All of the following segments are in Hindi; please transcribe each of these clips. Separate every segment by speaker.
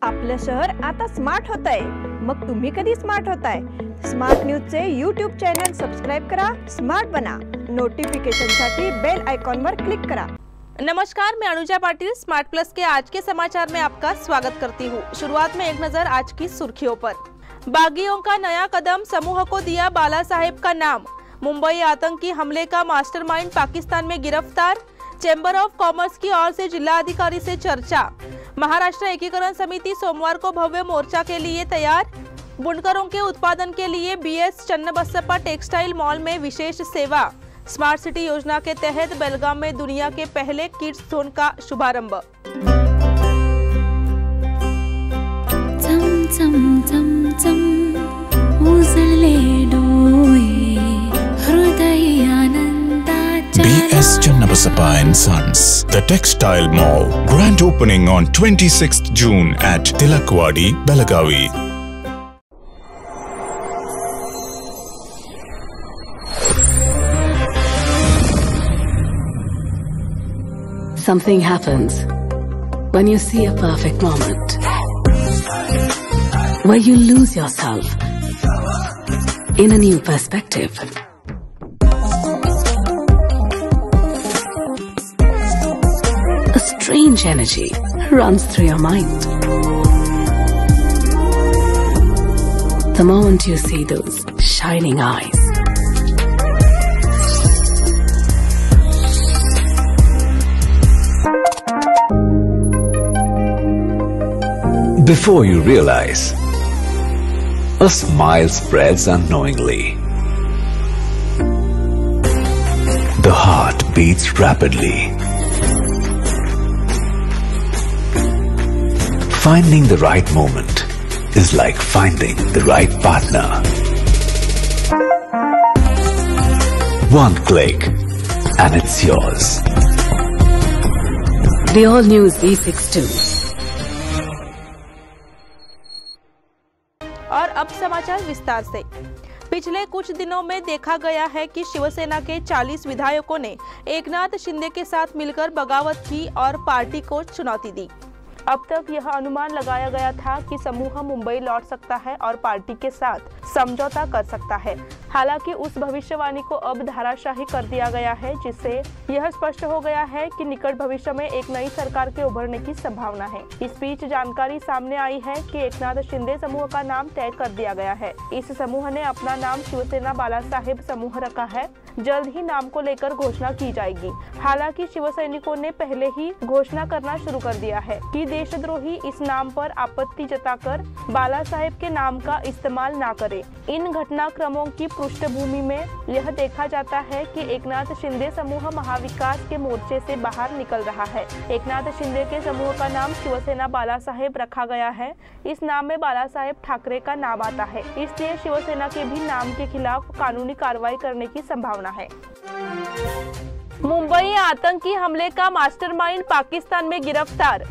Speaker 1: आपलं शहर आता स्मार्ट होत आहे। मग तुम्ही कधी स्मार्ट होताय? स्मार्ट न्यूजचे यूट्यूब चॅनल सबस्क्राइब करा, स्मार्ट बना। नोटिफिकेशनसाठी बेल आइकॉन पर क्लिक करा।
Speaker 2: नमस्कार, मैं अनुजा पाटिल स्मार्ट प्लस के आज के समाचार में आपका स्वागत करती हूँ। शुरुआत में एक नजर आज की सुर्खियों पर। बागियों का नया कदम, समूह को दिया बाला साहेब का नाम। मुंबई आतंकी हमले का मास्टरमाइंड पाकिस्तान में गिरफ्तार। चैम्बर ऑफ कॉमर्स की ओर से जिलाधिकारी से चर्चा। महाराष्ट्र एकीकरण समिति सोमवार को भव्य मोर्चा के लिए तैयार। बुनकरों के उत्पादन के लिए BS चन्नबसप्पा टेक्सटाइल मॉल में विशेष सेवा। स्मार्ट सिटी योजना के तहत बेलगाम में दुनिया के पहले किड्स जोन का शुभारंभ।
Speaker 3: BS Channabasappa and Sons, the Textile Mall, grand opening on 26th June at Tilakwadi, Belagavi.
Speaker 4: Something happens when you see a perfect moment, where you lose yourself in a new perspective. A strange energy runs through your mind the moment you see those shining eyes.
Speaker 5: Before you realize, a smile spreads unknowingly. The heart beats rapidly. Finding the right moment is like finding the right partner. One click and it's yours.
Speaker 4: The all-new Z62.
Speaker 2: और अब समाचार विस्तार से। पिछले कुछ दिनों में देखा गया है कि शिवसेना के 40 विधायकों ने एकनाथ शिंदे के साथ मिलकर बगावत की और पार्टी को चुनौती दी। अब तक यह अनुमान लगाया गया था कि समूह मुंबई लौट सकता है और पार्टी के साथ समझौता कर सकता है। हालांकि उस भविष्यवाणी को अब धाराशाही कर दिया गया है, जिससे यह स्पष्ट हो गया है कि निकट भविष्य में एक नई सरकार के उभरने की संभावना है। इस बीच जानकारी सामने आई है कि एकनाथ शिंदे समूह का नाम तय कर दिया गया है। इस समूह ने अपना नाम शिवसेना बाला साहेब समूह रखा है। जल्द ही नाम को लेकर घोषणा की जाएगी। हालांकि शिवसैनिकों ने पहले ही घोषणा करना शुरू कर दिया है कि देशद्रोही इस नाम पर आपत्ति जताकर बाला साहेब के नाम का इस्तेमाल ना करे। इन घटनाक्रमों की पृष्ठभूमि में यह देखा जाता है कि एकनाथ शिंदे समूह महाविकास के मोर्चे से बाहर निकल रहा है। एकनाथ शिंदे के समूह का नाम शिवसेना बाला साहेब रखा गया है। इस नाम में बाला साहेब ठाकरे का नाम आता है, इसलिए शिवसेना के भी नाम के खिलाफ कानूनी कार्रवाई करने की संभावना है। मुंबई आतंकी हमले का मास्टरमाइंड पाकिस्तान में गिरफ्तार।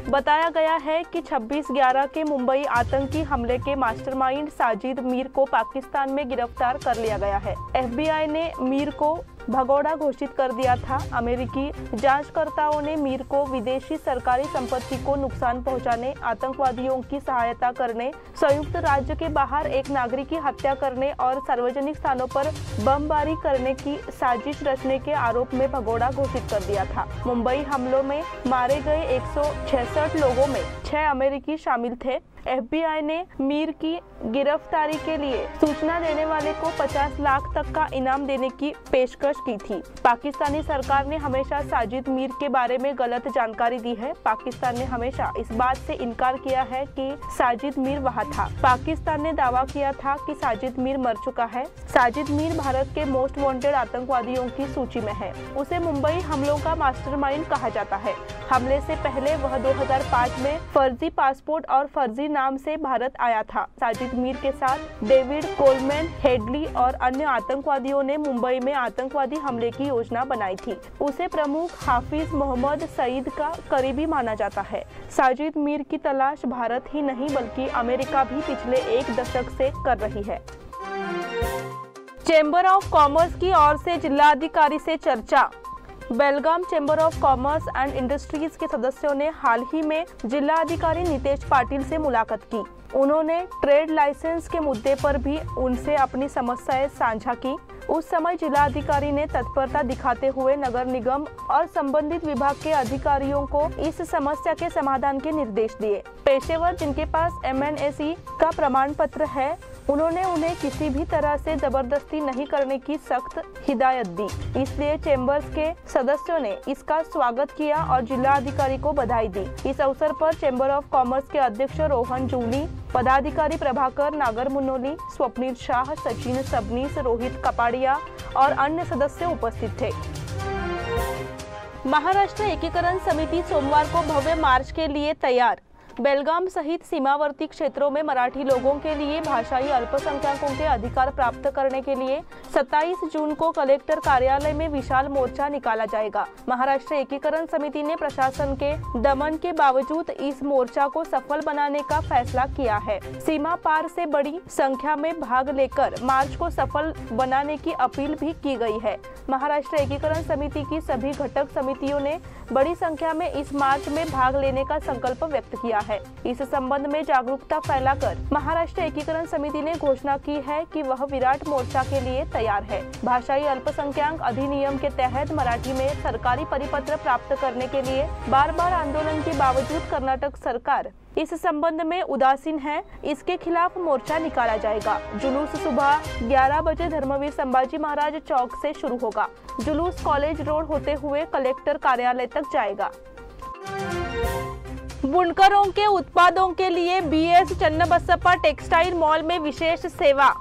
Speaker 2: बताया गया है कि 26/11 के मुंबई आतंकी हमले के मास्टरमाइंड साजिद मीर को पाकिस्तान में गिरफ्तार कर लिया गया है। FBI ने मीर को भगोड़ा घोषित कर दिया था। अमेरिकी जांचकर्ताओं ने मीर को विदेशी सरकारी संपत्ति को नुकसान पहुंचाने, आतंकवादियों की सहायता करने, संयुक्त राज्य के बाहर एक नागरिक की हत्या करने और सार्वजनिक स्थानों पर बमबारी करने की साजिश रचने के आरोप में भगोड़ा घोषित कर दिया था। मुंबई हमलों में मारे गए 166 लोगों में 6 अमेरिकी शामिल थे। FBI ने मीर की गिरफ्तारी के लिए सूचना देने वाले को 50 लाख तक का इनाम देने की पेशकश की थी। पाकिस्तानी सरकार ने हमेशा साजिद मीर के बारे में गलत जानकारी दी है। पाकिस्तान ने हमेशा इस बात से इनकार किया है कि साजिद मीर वहां था। पाकिस्तान ने दावा किया था कि साजिद मीर मर चुका है। साजिद मीर भारत के मोस्ट वांटेड आतंकवादियों की सूची में है। उसे मुंबई हमलों का मास्टरमाइंड कहा जाता है। हमले से पहले वह 2005 में फर्जी पासपोर्ट और फर्जी नाम से भारत आया था। साजिद मीर के साथ डेविड कोलमैन, हेडली और अन्य आतंकवादियों ने मुंबई में आतंकवादी हमले की योजना बनाई थी। उसे प्रमुख हाफिज मोहम्मद सईद का करीबी माना जाता है। साजिद मीर की तलाश भारत ही नहीं बल्कि अमेरिका भी पिछले 1 दशक से कर रही है। चैम्बर ऑफ कॉमर्स की ओर से जिलाधिकारी से चर्चा। Belgaum chamber of commerce and industries के सदस्यों ने हाल ही में जिला अधिकारी नितेश पाटिल से मुलाकात की। उन्होंने ट्रेड लाइसेंस के मुद्दे पर भी उनसे अपनी समस्याएं साझा की। उस समय जिला अधिकारी ने तत्परता दिखाते हुए नगर निगम और संबंधित विभाग के अधिकारियों को इस समस्या के समाधान के निर्देश दिए। पेशेवर जिनके पास MNAC का प्रमाण पत्र है, उन्होंने उन्हें किसी भी तरह से जबरदस्ती नहीं करने की सख्त हिदायत दी। इसलिए चैम्बर्स के सदस्यों ने इसका स्वागत किया और जिला अधिकारी को बधाई दी। इस अवसर पर चैम्बर ऑफ कॉमर्स के अध्यक्ष रोहन जूली, पदाधिकारी प्रभाकर नागर मुनोली, स्वप्निल शाह, सचिन सबनीस, रोहित कपाड़िया और अन्य सदस्य उपस्थित थे। महाराष्ट्र एकीकरण समिति सोमवार को भव्य मार्च के लिए तैयार। बेलगाम सहित सीमावर्ती क्षेत्रों में मराठी लोगों के लिए भाषाई अल्पसंख्यकों के अधिकार प्राप्त करने के लिए 27 जून को कलेक्टर कार्यालय में विशाल मोर्चा निकाला जाएगा। महाराष्ट्र एकीकरण समिति ने प्रशासन के दमन के बावजूद इस मोर्चा को सफल बनाने का फैसला किया है। सीमा पार से बड़ी संख्या में भाग लेकर मार्च को सफल बनाने की अपील भी की गई है। महाराष्ट्र एकीकरण समिति की सभी घटक समितियों ने बड़ी संख्या में इस मार्च में भाग लेने का संकल्प व्यक्त किया है। इस संबंध में जागरूकता फैलाकर महाराष्ट्र एकीकरण समिति ने घोषणा की है कि वह विराट मोर्चा के लिए तैयार है। भाषाई अल्पसंख्यक अधिनियम के तहत मराठी में सरकारी परिपत्र प्राप्त करने के लिए बार-बार आंदोलन के बावजूद कर्नाटक सरकार इस संबंध में उदासीन है। इसके खिलाफ मोर्चा निकाला जाएगा। जुलूस सुबह 11 बजे धर्मवीर संभाजी महाराज चौक से शुरू होगा। जुलूस कॉलेज रोड होते हुए कलेक्टर कार्यालय तक जाएगा। बुनकरों के उत्पादों के लिए BS चन्नबसप्पा टेक्सटाइल मॉल में विशेष सेवा।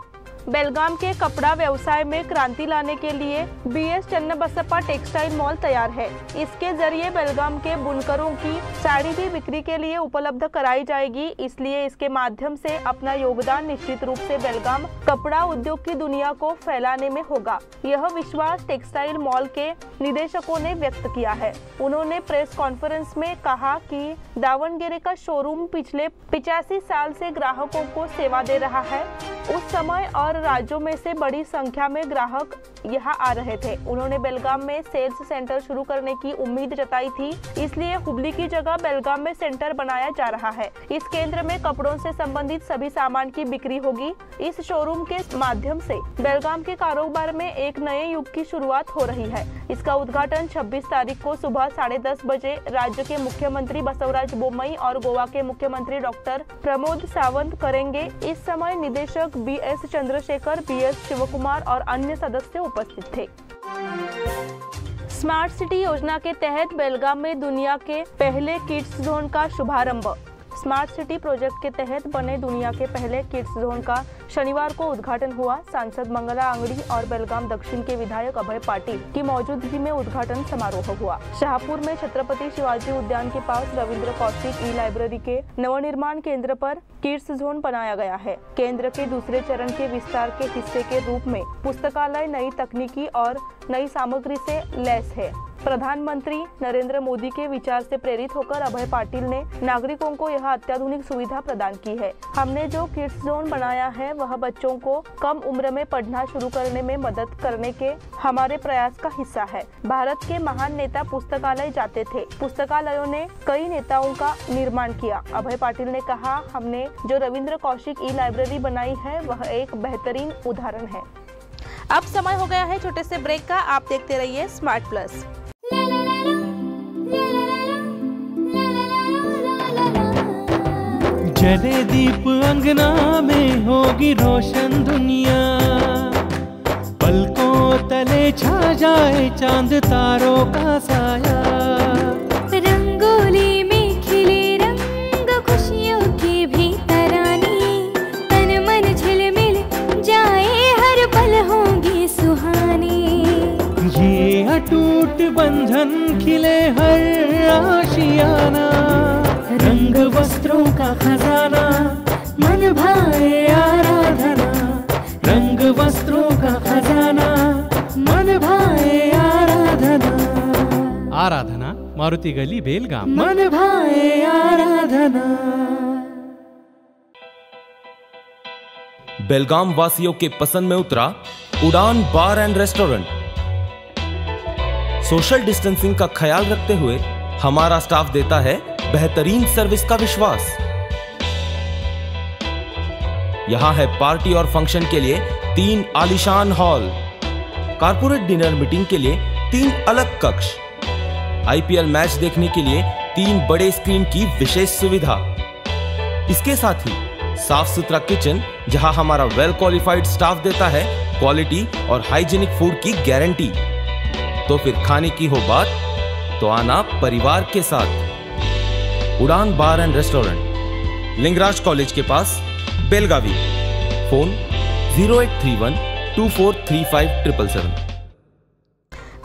Speaker 2: बेलगाम के कपड़ा व्यवसाय में क्रांति लाने के लिए BS चन्नबसप्पा टेक्सटाइल मॉल तैयार है। इसके जरिए बेलगाम के बुनकरों की साड़ी भी बिक्री के लिए उपलब्ध कराई जाएगी। इसलिए इसके माध्यम से अपना योगदान निश्चित रूप से बेलगाम कपड़ा उद्योग की दुनिया को फैलाने में होगा। यह विश्वास टेक्सटाइल मॉल के निदेशकों ने व्यक्त किया है। उन्होंने प्रेस कॉन्फ्रेंस में कहा कि दावणगेरे का शोरूम पिछले 85 साल से ग्राहकों को सेवा दे रहा है। उस समय और राज्यों में से बड़ी संख्या में ग्राहक यहाँ आ रहे थे। उन्होंने बेलगाम में सेल्स सेंटर शुरू करने की उम्मीद जताई थी। इसलिए हुबली की जगह बेलगाम में सेंटर बनाया जा रहा है। इस केंद्र में कपड़ों से संबंधित सभी सामान की बिक्री होगी। इस शोरूम के माध्यम से बेलगाम के कारोबार में एक नए युग की शुरुआत हो रही है। इसका उद्घाटन 26 तारीख को सुबह 10:30 बजे राज्य के मुख्यमंत्री बसवराज बोम्मई और गोवा के मुख्यमंत्री डॉक्टर प्रमोद सावंत करेंगे। इस समय निदेशक BS चंद्रशेखर, BS शिवकुमार और अन्य सदस्य उपस्थित थे। स्मार्ट सिटी योजना के तहत बेलगाम में दुनिया के पहले किड्स जोन का शुभारंभ। स्मार्ट सिटी प्रोजेक्ट के तहत बने दुनिया के पहले किड्स जोन का शनिवार को उद्घाटन हुआ। सांसद मंगला आंगड़ी और बेलगाम दक्षिण के विधायक अभय पाटिल की मौजूदगी में उद्घाटन समारोह हुआ। शाहपुर में छत्रपति शिवाजी उद्यान के पास रविंद्र कौशिक ई-लाइब्रेरी के नवनिर्माण केंद्र पर किड्स जोन बनाया गया है। केंद्र के दूसरे चरण के विस्तार के हिस्से के रूप में पुस्तकालय नई तकनीकी और नई सामग्री से लैस है। प्रधानमंत्री नरेंद्र मोदी के विचार से प्रेरित होकर अभय पाटिल ने नागरिकों को यह अत्याधुनिक सुविधा प्रदान की है। हमने जो किड्स जोन बनाया है वह बच्चों को कम उम्र में पढ़ना शुरू करने में मदद करने के हमारे प्रयास का हिस्सा है। भारत के महान नेता पुस्तकालय जाते थे। पुस्तकालयों ने कई नेताओं का निर्माण किया। अभय पाटिल ने कहा, हमने जो रविंद्र कौशिक ई-लाइब्रेरी बनाई है वह एक बेहतरीन उदाहरण है।
Speaker 6: अब समय हो गया है छोटे से ब्रेक का। आप देखते रहिए स्मार्ट प्लस।
Speaker 7: जले दीप अंगना में होगी रोशन दुनिया, पलकों तले छा जाए चांद तारों का साया।
Speaker 8: रंगोली में खिले रंग खुशियों की भी तरानी, तन मन झिलमिल जाए हर पल होंगी सुहानी।
Speaker 7: ये अटूट बंधन खिले हर आशियाना, रंग वस्त्रों का खजाना मन भाए आराधना। रंग वस्त्रों का खजाना मन भाए आराधना।
Speaker 9: आराधना मारुति गली बेलगाम।
Speaker 7: मन भाए आराधना।
Speaker 10: बेलगाम वासियों के पसंद में उतरा उड़ान बार एंड रेस्टोरेंट। सोशल डिस्टेंसिंग का ख्याल रखते हुए हमारा स्टाफ देता है बेहतरीन सर्विस का विश्वास। यहां है पार्टी और फंक्शन के लिए 3 आलीशान हॉल, कारपोरेट डिनर मीटिंग के लिए 3 अलग कक्ष, आईपीएल मैच देखने के लिए 3 बड़े स्क्रीन की विशेष सुविधा। इसके साथ ही साफ सुथरा किचन, जहां हमारा वेल क्वालिफाइड स्टाफ देता है क्वालिटी और हाइजीनिक फूड की गारंटी। तो फिर खाने की हो बात तो आना परिवार के साथ। उड़ान बार एंड रेस्टोरेंट, लिंगराज कॉलेज के पास, बेलगावी। फोन 0831 2435 777।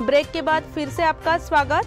Speaker 6: ब्रेक के बाद फिर से आपका स्वागत।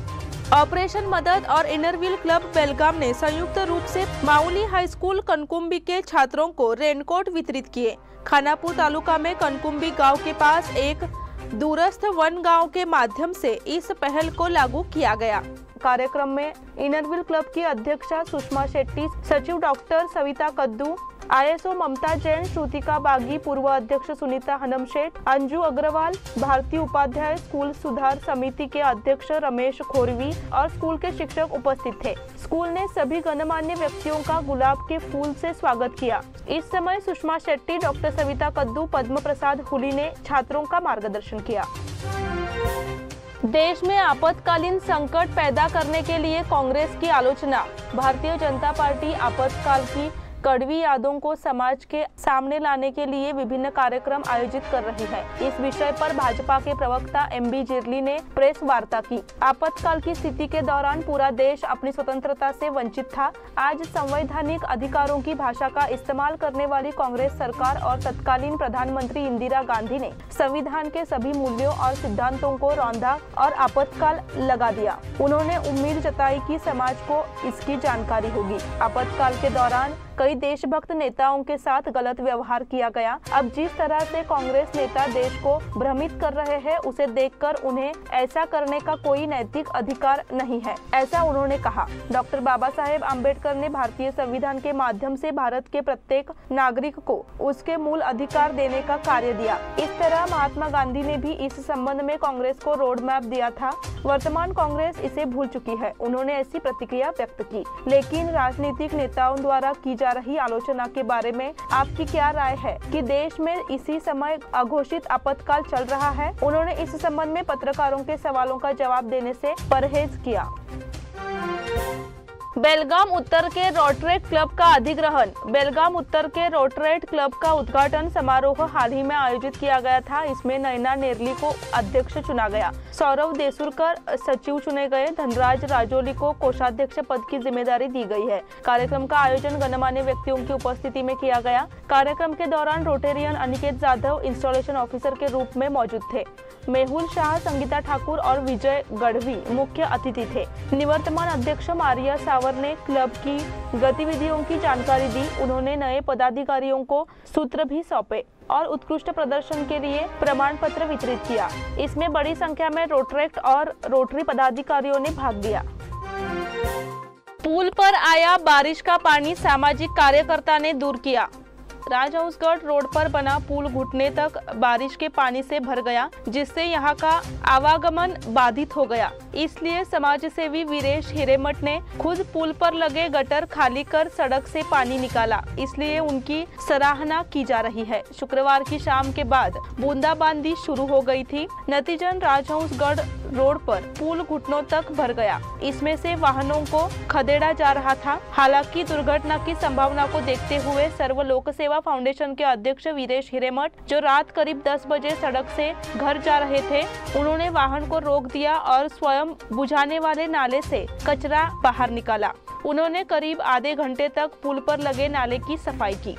Speaker 6: ऑपरेशन मदद और इनरव्हील क्लब बेलगाम ने संयुक्त रूप से माउली हाई स्कूल कनकुंबी के छात्रों को रेनकोट वितरित किए। खानापुर तालुका में कनकुंबी गांव के पास एक दूरस्थ वन गांव के माध्यम से इस पहल को लागू किया गया। कार्यक्रम में इनरव्हील क्लब की अध्यक्षा सुषमा शेट्टी, सचिव डॉक्टर सविता कद्दू, ISO ममता जैन, श्रुतिका बागी, पूर्व अध्यक्ष सुनीता हनमशेठ, अंजू अग्रवाल, भारतीय उपाध्याय स्कूल सुधार समिति के अध्यक्ष रमेश खोरवी और स्कूल के शिक्षक उपस्थित थे। स्कूल ने सभी गणमान्य व्यक्तियों का गुलाब के फूल से स्वागत किया। इस समय सुषमा शेट्टी, डॉक्टर सविता कद्दू, पद्म प्रसाद हुली ने छात्रों का मार्गदर्शन किया। देश में आपातकालीन संकट पैदा करने के लिए कांग्रेस की आलोचना। भारतीय जनता पार्टी आपातकाल की कड़वी यादों को समाज के सामने लाने के लिए विभिन्न कार्यक्रम आयोजित कर रही है। इस विषय पर भाजपा के प्रवक्ता MB जिरली ने प्रेस वार्ता की। आपातकाल की स्थिति के दौरान पूरा देश अपनी स्वतंत्रता से वंचित था। आज संवैधानिक अधिकारों की भाषा का इस्तेमाल करने वाली कांग्रेस सरकार और तत्कालीन प्रधानमंत्री इंदिरा गांधी ने संविधान के सभी मूल्यों और सिद्धांतों को रौंदा और आपातकाल लगा दिया। उन्होंने उम्मीद जताई कि समाज को इसकी जानकारी होगी। आपातकाल के दौरान कई देशभक्त नेताओं के साथ गलत व्यवहार किया गया। अब जिस तरह से कांग्रेस नेता देश को भ्रमित कर रहे हैं, उसे देखकर उन्हें ऐसा करने का कोई नैतिक अधिकार नहीं है, ऐसा उन्होंने कहा। डॉक्टर बाबा साहेब आम्बेडकर ने भारतीय संविधान के माध्यम से भारत के प्रत्येक नागरिक को उसके मूल अधिकार देने का कार्य दिया। इस तरह महात्मा गांधी ने भी इस संबंध में कांग्रेस को रोड मैप दिया था। वर्तमान कांग्रेस इसे भूल चुकी है, उन्होंने ऐसी प्रतिक्रिया व्यक्त की। लेकिन राजनीतिक नेताओं द्वारा की जा रही आलोचना के बारे में आपकी क्या राय है कि देश में इसी समय अघोषित आपातकाल चल रहा है? उन्होंने इस संबंध में पत्रकारों के सवालों का जवाब देने से परहेज किया। बेलगाम उत्तर के रोटरेट क्लब का अधिग्रहण। बेलगाम उत्तर के रोटरेट क्लब का उद्घाटन समारोह हाल ही में आयोजित किया गया था। इसमें नैना नेरली को अध्यक्ष चुना गया, सौरव देसुरकर सचिव चुने गए, धनराज राजोली को कोषाध्यक्ष पद की जिम्मेदारी दी गई है। कार्यक्रम का आयोजन गणमान्य व्यक्तियों की उपस्थिति में किया गया। कार्यक्रम के दौरान Rotarian Aniket Jadhav installation officer के रूप में मौजूद थे। मेहुल शाह, संगीता ठाकुर और विजय गढ़वी मुख्य अतिथि थे। निवर्तमान अध्यक्ष मारिया सावर ने क्लब की गतिविधियों की जानकारी दी। उन्होंने नए पदाधिकारियों को सूत्र भी सौंपे और उत्कृष्ट प्रदर्शन के लिए प्रमाण पत्र वितरित किया। इसमें बड़ी संख्या में रोटरेक्ट और रोटरी पदाधिकारियों ने भाग लिया। पुल पर आया बारिश का पानी, सामाजिक कार्यकर्ता ने दूर किया। राजहंसगढ़ रोड पर बना पुल घुटने तक बारिश के पानी से भर गया, जिससे यहां का आवागमन बाधित हो गया। इसलिए समाजसेवी वीरेश हिरेमठ ने खुद पुल पर लगे गटर खाली कर सड़क से पानी निकाला, इसलिए उनकी सराहना की जा रही है। शुक्रवार की शाम के बाद बूंदाबांदी शुरू हो गई थी। नतीजन राजहंसगढ़ रोड पर पुल घुटनों तक भर गया। इसमें से वाहनों को खदेड़ा जा रहा था। हालांकि दुर्घटना की संभावना को देखते हुए सर्व लोक सेवा फाउंडेशन के अध्यक्ष वीरेश हिरेमठ, जो रात करीब 10 बजे सड़क से घर जा रहे थे, उन्होंने वाहन को रोक दिया और स्वयं बुझाने वाले नाले से कचरा बाहर निकाला। उन्होंने करीब आधे घंटे तक पुल पर लगे नाले की सफाई की।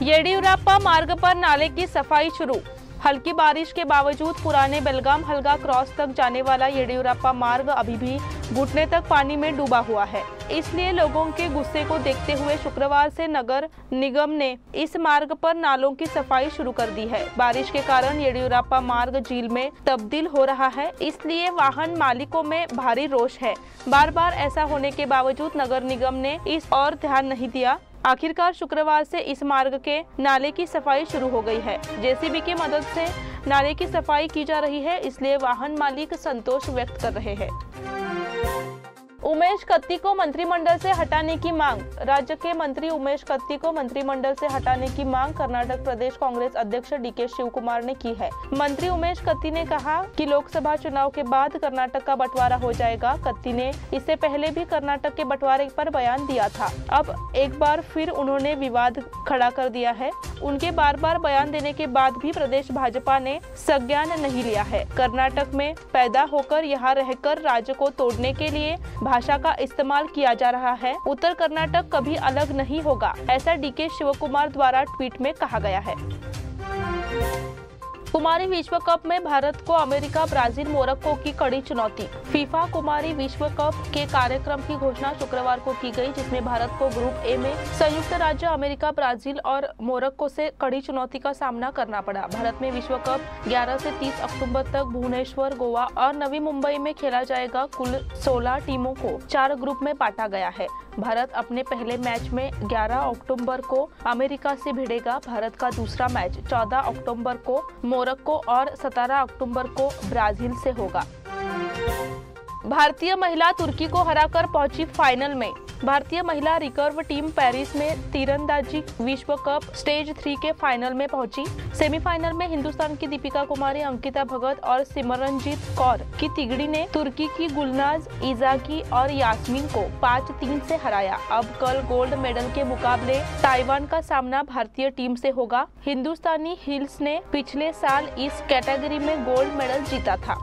Speaker 6: येडियुरप्पा मार्ग पर नाले की सफाई शुरू। हल्की बारिश के बावजूद पुराने बेलगाम हल्गा क्रॉस तक जाने वाला येडियुरप्पा मार्ग अभी भी घुटने तक पानी में डूबा हुआ है। इसलिए लोगों के गुस्से को देखते हुए शुक्रवार से नगर निगम ने इस मार्ग पर नालों की सफाई शुरू कर दी है। बारिश के कारण येडियुरप्पा मार्ग झील में तब्दील हो रहा है, इसलिए वाहन मालिकों में भारी रोष है। बार बार ऐसा होने के बावजूद नगर निगम ने इस ओर ध्यान नहीं दिया। आखिरकार शुक्रवार से इस मार्ग के नाले की सफाई शुरू हो गई है। जेसीबी की मदद से नाले की सफाई की जा रही है, इसलिए वाहन मालिक संतोष व्यक्त कर रहे हैं। उमेश कत्ती को मंत्रिमंडल से हटाने की मांग। राज्य के मंत्री उमेश कत्ती को मंत्रिमंडल से हटाने की मांग कर्नाटक प्रदेश कांग्रेस अध्यक्ष डीके शिवकुमार ने की है। मंत्री उमेश कत्ती ने कहा कि लोकसभा चुनाव के बाद कर्नाटक का बंटवारा हो जाएगा। कत्ती ने इससे पहले भी कर्नाटक के बंटवारे पर बयान दिया था। अब एक बार फिर उन्होंने विवाद खड़ा कर दिया है। उनके बार बार बयान देने के बाद भी प्रदेश भाजपा ने संज्ञान नहीं लिया है। कर्नाटक में पैदा होकर यहाँ रहकर राज्य को तोड़ने के लिए भाषा का इस्तेमाल किया जा रहा है। उत्तर कर्नाटक कभी अलग नहीं होगा, ऐसा डीके शिवकुमार द्वारा ट्वीट में कहा गया है। कुमारी विश्व कप में भारत को अमेरिका, ब्राजील, मोरक्को की कड़ी चुनौती। फीफा कुमारी विश्व कप के कार्यक्रम की घोषणा शुक्रवार को की गई, जिसमें भारत को ग्रुप ए में संयुक्त राज्य अमेरिका, ब्राजील और मोरक्को से कड़ी चुनौती का सामना करना पड़ा। भारत में विश्व कप 11 से 30 अक्टूबर तक भुवनेश्वर, गोवा और नवी मुंबई में खेला जाएगा। कुल 16 टीमों को 4 ग्रुप में बांटा गया है। भारत अपने पहले मैच में 11 अक्टूबर को अमेरिका से भिड़ेगा। भारत का दूसरा मैच 14 अक्टूबर को मोरक्को और 17 अक्टूबर को ब्राजील से होगा। भारतीय महिला तुर्की को हराकर पहुंची फाइनल में। भारतीय महिला रिकर्व टीम पेरिस में तीरंदाजी विश्व कप स्टेज 3 के फाइनल में पहुंची। सेमीफाइनल में हिंदुस्तान की दीपिका कुमारी, अंकिता भगत और सिमरनजीत कौर की तिगड़ी ने तुर्की की गुलनाज इजाकी और यास्मीन को 5-3 से हराया। अब कल गोल्ड मेडल के मुकाबले ताइवान का सामना भारतीय टीम से होगा। हिंदुस्तानी हिल्स ने पिछले साल इस कैटेगरी में गोल्ड मेडल जीता था।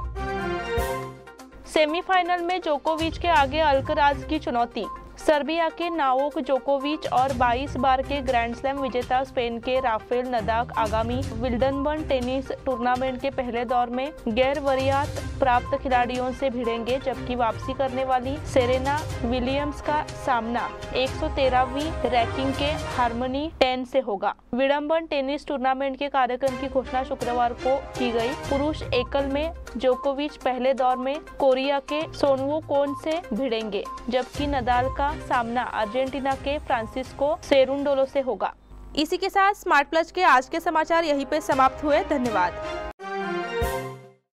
Speaker 6: सेमीफाइनल में जोकोविच के आगे अल्कराज की चुनौती। सर्बिया के नोवाक जोकोविच और 22 बार के ग्रैंड स्लैम विजेता स्पेन के राफेल नदाल आगामी विंबलडन टेनिस टूर्नामेंट के पहले दौर में गैर वरीयता प्राप्त खिलाड़ियों से भिड़ेंगे, जबकि वापसी करने वाली सेरेना विलियम्स का सामना 113वीं रैंकिंग के हार्मनी 10 से होगा। विंबलडन टेनिस टूर्नामेंट के कार्यक्रम की घोषणा शुक्रवार को की गई। पुरुष एकल में जोकोविच पहले दौर में कोरिया के सोनवो कोन से भिड़ेंगे, जबकि नदाल का सामना अर्जेंटीना के फ्रांसिस्को सेरुंडोलो से होगा। इसी के साथ स्मार्ट प्लस के आज के समाचार यहीं पे समाप्त हुए। धन्यवाद।